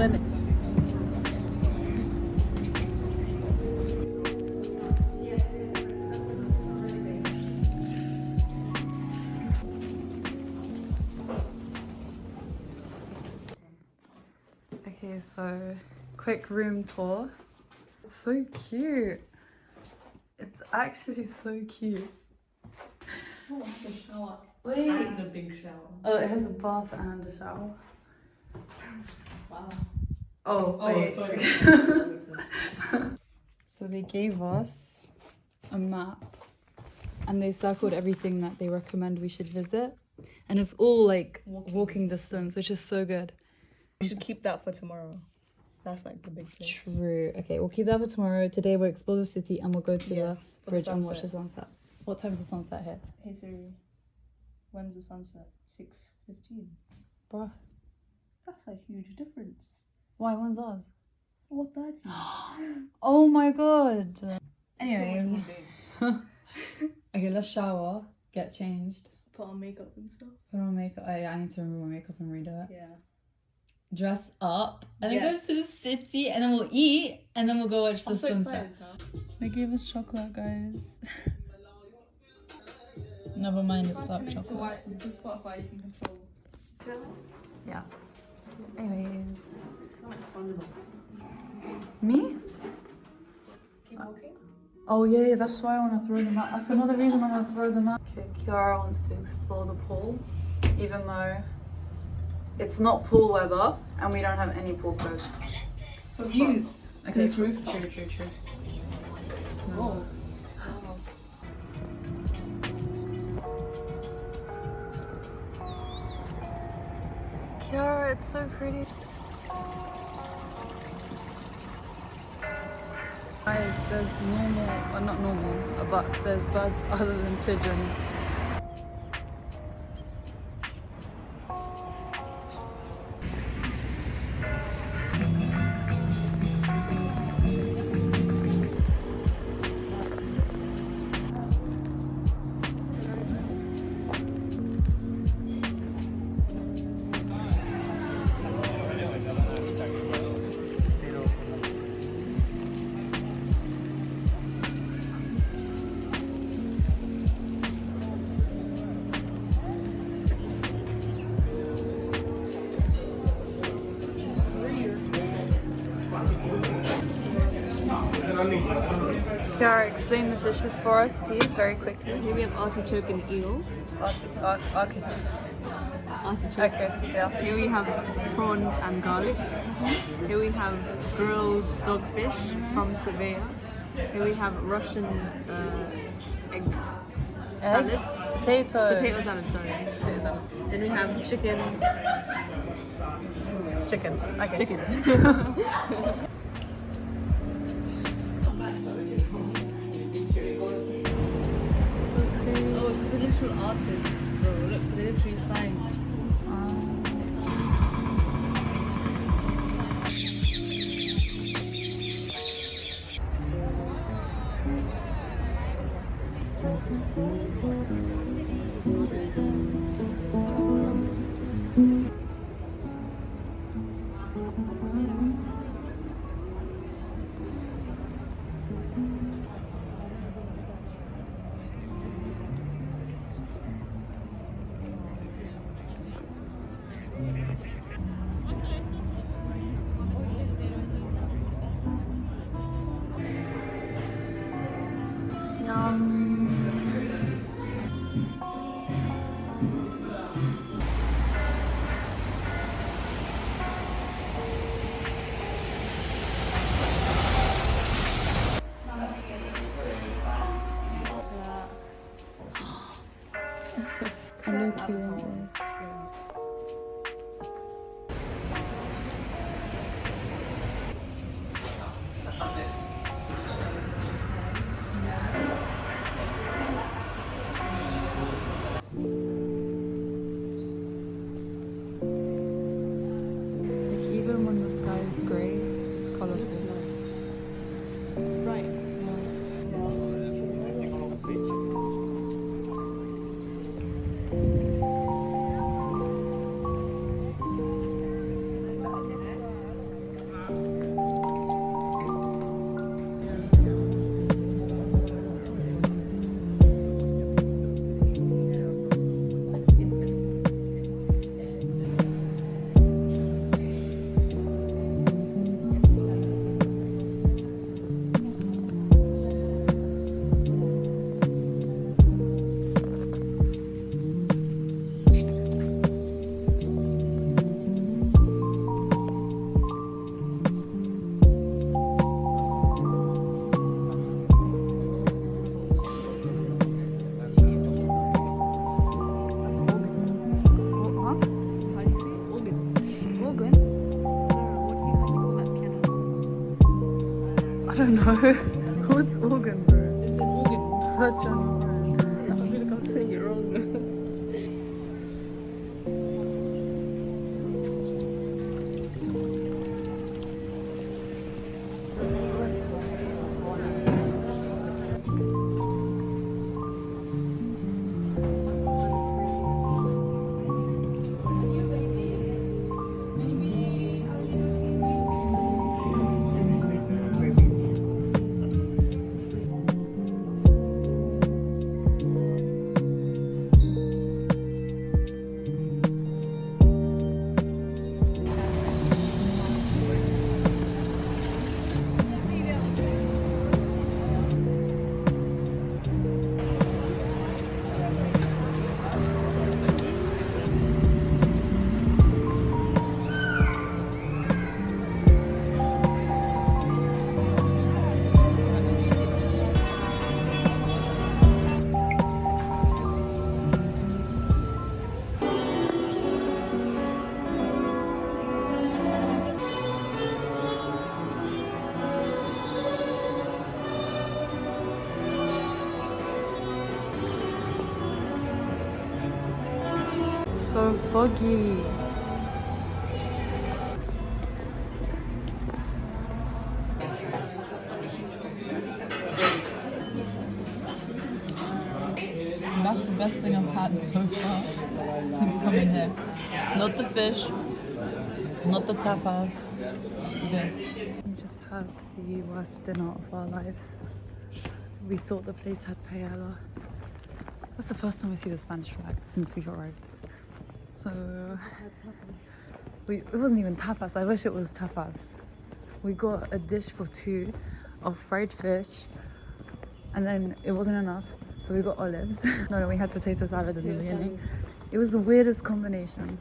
when okay, so quick room tour. It's so cute. It's actually so cute. Oh, it has a shower. Wait. And a big shower. Oh, it has a bath and a shower. Wow. Oh, wait. So they gave us a map and they circled everything that they recommend we should visit. And it's all like walking distance, which is so good. We should keep that for tomorrow. That's like the big thing. True. Okay, we'll keep that for tomorrow. Today we'll explore the city and we'll go to the bridge and watch the sunset. What time's the sunset here? Hey Siri, when's the sunset? 6:15. Bruh. That's a huge difference. Why? When's ours? 4:30. Oh my god. Anyways. So much more big. Okay, let's shower, get changed. Put on makeup and stuff. Put on makeup. Oh yeah, I need to remove my makeup and redo it. Yeah. Dress up and then go Yes. to the city and then we'll eat and then we'll go watch the I'm so sunset. excited now. They gave us chocolate, guys. Never mind, it's dark Connect to chocolate. to Spotify, you can control. Yeah. Anyways. Sound like SpongeBob. Me? Keep walking. Oh yeah, that's why I want to throw them out. That's another reason I want to throw them out. Okay, Kiara wants to explore the pool, even though it's not pool weather and we don't have any pool clothes. For views. Okay, This cool. roof. True. Smell. Wow. Kiara, it's so pretty. Guys, there's normal, not normal, but there's birds other than pigeons. Kiara, explain the dishes for us, please, very quickly. Here we have artichoke and eel. Artichoke. Artichoke. Okay, yeah. Here we have prawns and garlic. Here we have grilled dogfish from Seville. Here we have Russian egg salad. Potato salad, sorry. Potato salad. Then we have chicken. Okay. Chicken. Oh, it's the literal artists, bro. Look, they literally signed. I look you want this. Like, even when the sky is grey, it's colourful. It's bright. I don't know. What's organ, bro? It's an organ. Search on your own. I feel like I'm saying it wrong. So foggy. That's the best thing I've had so far since coming here. Not the fish, not the tapas, this. We just had the worst dinner of our lives. We thought the place had paella. That's the first time I see the Spanish flag since we've arrived. So, it wasn't even tapas. I wish it was tapas. We got a dish for two of fried fish, and then it wasn't enough, so we got olives. No, we had potato salad in the beginning. It was the weirdest combination.